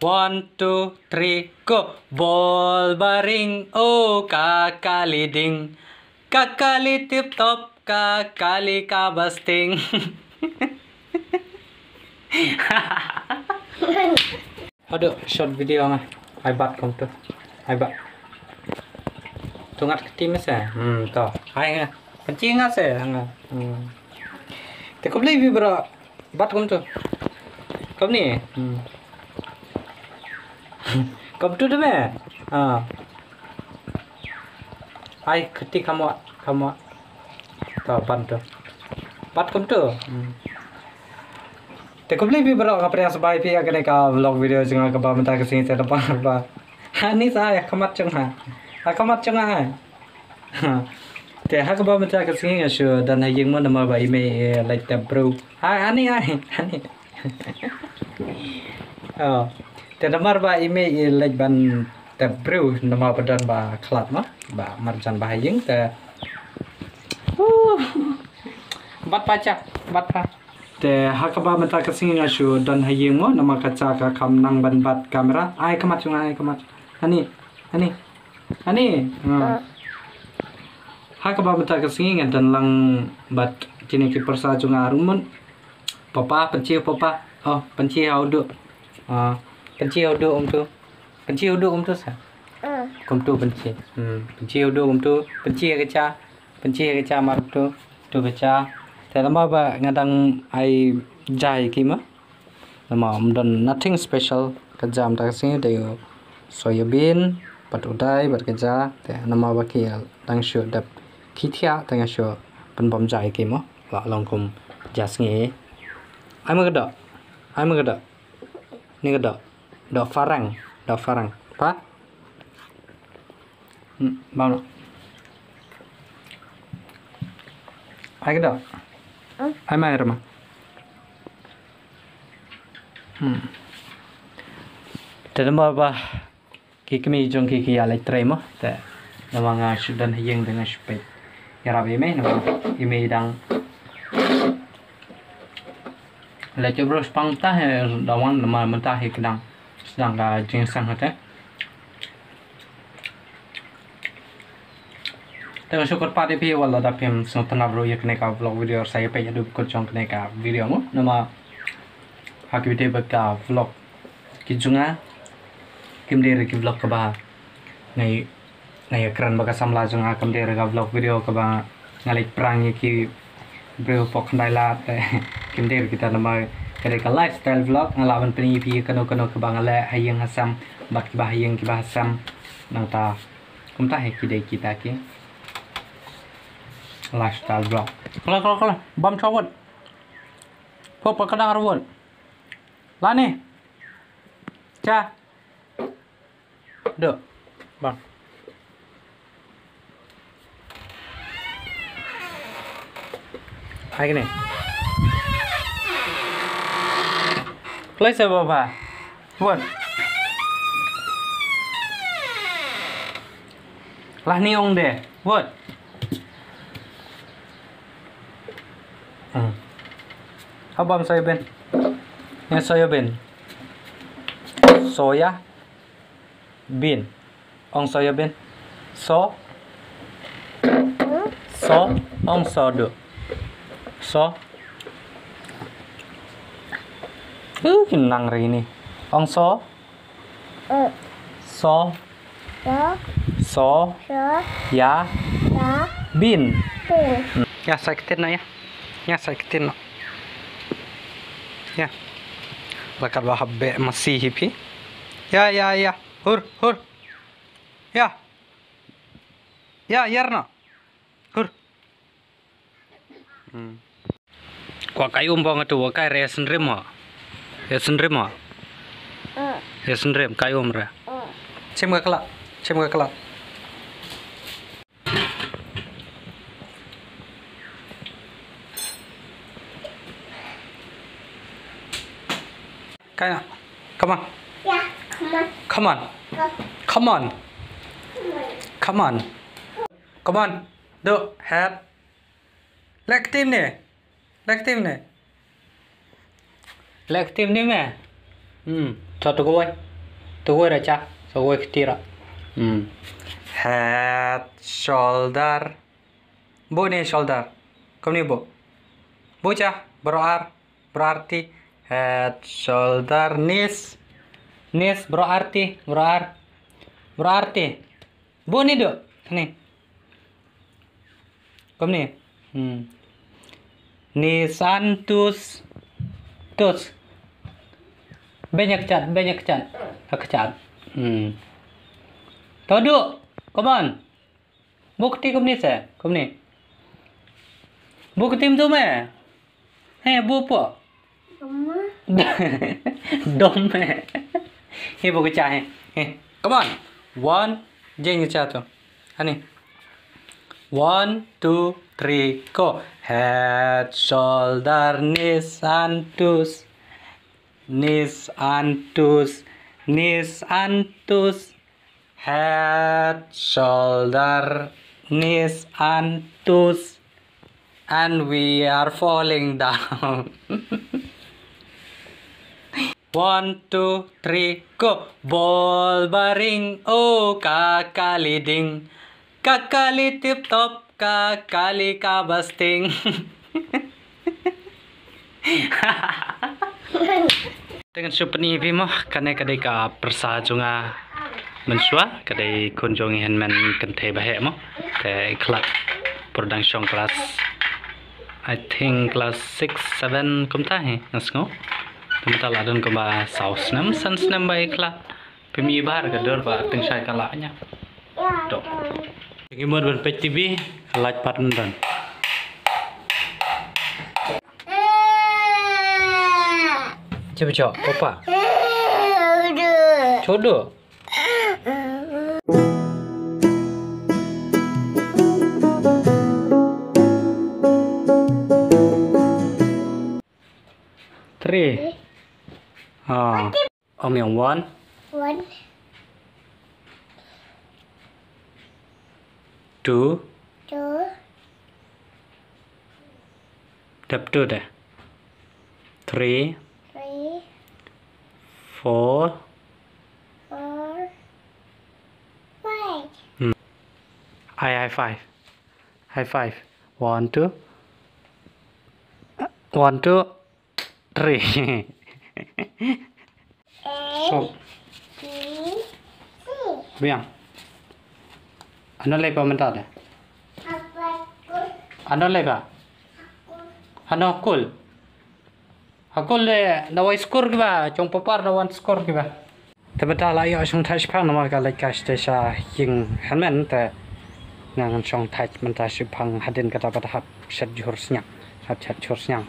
1, 2, 3, go. Bol baring, oh kakali ding. Kakali tip top, kakali kabasting. Aduh, short video mah. Ai bat kom tu. Ai bat. Tungat ketim sa. To. Ai nga. Kencing nga sa nga. Te kom lebi bro. Bat kom tu. Kom ni. Kom tu deme. Ai ketik kamu. To ban tu. Bat kom tu. Te kom lebi bro ngapre sabai pi agane ka vlog video jinga ka ba mata ka sing sa lapang ba. Ani saya kamat cengah. Kamat cengah. Te ha ka ba mata ka sing asu dan ha yeng mo na ma ba ime like the bro. Ani. Oh. Te namar ba ime like ban the bro nama badan ba klat ma ba marjan ba yeng te. Bat pa. Te hakaba mata kasing asu dan hayeng mo nama kaca ka kam nang ban bat kamera ai kamat ani hakaba mata kasing dan lang bat kini ki persa junga rumun papa penci audu penci audu sa tu penci audu penci kaca mar tu kaca. Lama ba ngadang ai jai kima lama dan nothing special kejam tak sini dayo soybean pat udai bat keja te nama ba ki dang shu dap kithia tanga shu penbom jai kima la longkum jasnge ai magada ni gada do farang pa mau ai gada ai mai rama te nama ba kikmi jong kiki ya lai tremo te nama nga sudan hayeng dengan supet ya rabi me nama ime dang lai cobros pang ta he dawan nama mentah he kedang sedang ga jeng sang hate Tengah syukur pada pi wala dapim sontan bro yak neka vlog video saya pe yadu ko chong neka video mo nama hakibite baka vlog kijunga kimdere ki vlog ka ba ngai ekran baka samla junga kimdere ka vlog video ka ba ngalai prang ki bro pok ndaila kimdere kita nama kare ka lifestyle vlog ngalawan peni pi kano ka ba ngala hayang hasam bak ki ba hayang ki ba hasam nang ta kumta he ki dei kita ki lifestyle vlog. Kalau bam cowot. Pop kadang rawon. Lah ni. Ca. Duk. Bang. Hai ni. Play sa baba. What? Lah ni ong de. What? Abang soybean. Yang soybean. Soya bean. Ong soybean. So ong sodo. So kinang ri ini. Ong so ya bean. Ya sakitin na ya. Ya sakitin no. Ya. Bakal wahabbe masih hipi. Ya. Hur. Ya. Ya, yarna. Hur. Kwa kai umbang tu kai resen rem ha. Resen rem kai umra. Cem ga kala. Kaya, come on. Yeah, Come on. Do hat. Lektim ni me. Cho tôi coi. Tuh raja, so gue ketira. Head, shoulder. Bu nih shoulder. Kamu nih bu. Bu cah, berarti head, shoulder, knees. Knees berarti. Bu nih dok, nih. Kamu nih. Knees and toes. Banyak cat. Todo, come on. Bukti kamu nih saya, kamu nih. Bukti tu me. Bu po. Dom me. Bu kecah. Come on. 1, jangan jatuh. Ani. 1, 2, 3, go. Head, shoulder, knees and toes. Head, shoulder, knees and toes. And we are falling down. 1, 2, 3, go. Ball baring, oh kakali ding. Kakali tip top, kakali kabasting. Dengan supeni bimo kane kadai ka persajunga mensua kadai kunjungi henman kente bahe mo te kelas production class I think class 6 7 kumta he nasngo tumta ladon ko ba saus nam sans nam bai kelas pemi bahar ka dor ba ting sai kalanya to ngimod ban pet tv like button dan coba cok, papa. Codo. Three. Om yang 1. 2. Dap 2 deh. 3. 4. 5. High five. 1, 2. 1, 2, 3. So. Biang. Ano lagi komentar deh? Ano lagi? Ano cool? Hakul le nawai skor kiba chong popar nawan skor kiba tabata la ya chong thai phang nama ka lai ka station ying hanmen ta nang chong thai man ta shi phang hadin ka ta pat hap shat jur snya hap chat jur snya